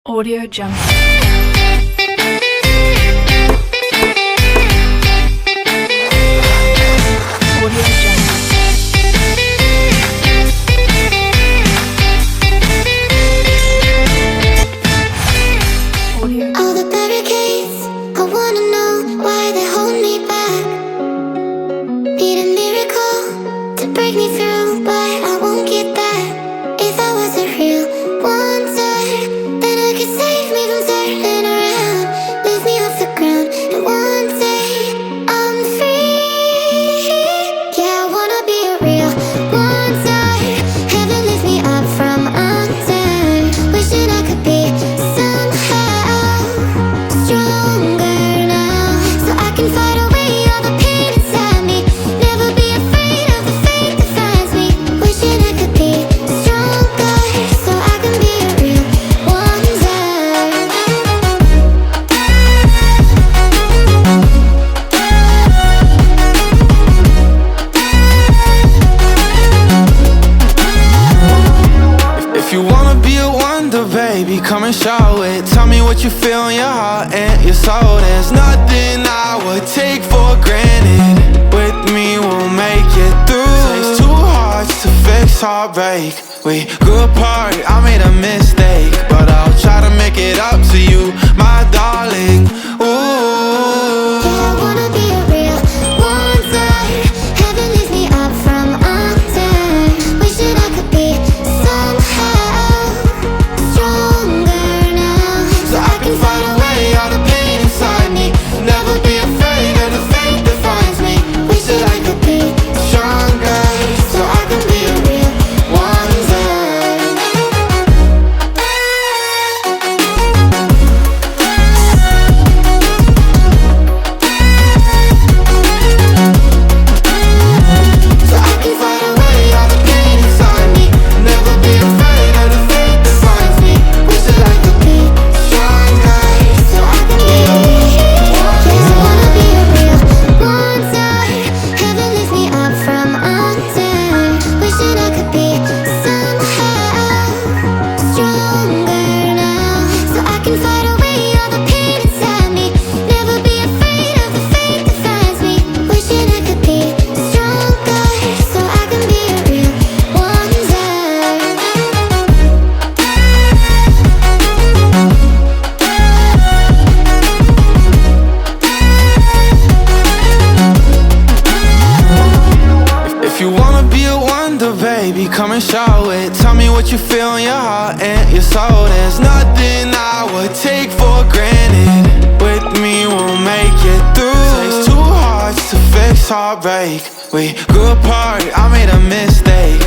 Audio Jungle. All the barricades, I wanna know why they hold me back. Need a miracle to break me through, but I won't get that. If I wasn't real wonder, then I could save me from turning around, lift me off the ground, and one day I'm free. Yeah, I wanna be a real wonder. Heaven lift me up from under. Wishing I could be somehow stronger now, so I can fight away all the pain inside me. Never be afraid of the fate that finds me. Wishing I could be stronger, so I can be a real wonder. If you wanna be a wonder, baby, come and show it. Tell me what you feel in your heart and your soul. There's nothing I would take for granted. With me, we'll make it through. Takes two hearts to fix heartbreak. We grew apart, I made a mistake, but I'll try to make it up to you, my darling. Ooh. Yeah, I wanna be a real wonder. Heaven lifts me up from under. Wishing I could be somehow stronger now, So I can fight away all the pain inside me. Never be afraid of the fate that finds me. Wish that I could be stronger, so I can be a real wonder. So I can fight away all the pain inside me. Never be afraid of the fate that finds me. Wish that I could be stronger, so I can be a real wonder. yes, I wanna be a real wonder. Heaven lifts me up from under. Wishing I could be somehow stronger now, so I can fight away all the pain inside me. Never be afraid of the fate that finds me. Wishing I could be stronger, so I can be a real wonder. If you wanna be a wonder, baby, come and show it. Tell me what you feel in your heart and your soul. There's nothing I would take for granted. With me, we'll make it through. Takes two hearts to fix heartbreak. We grew apart, I made a mistake,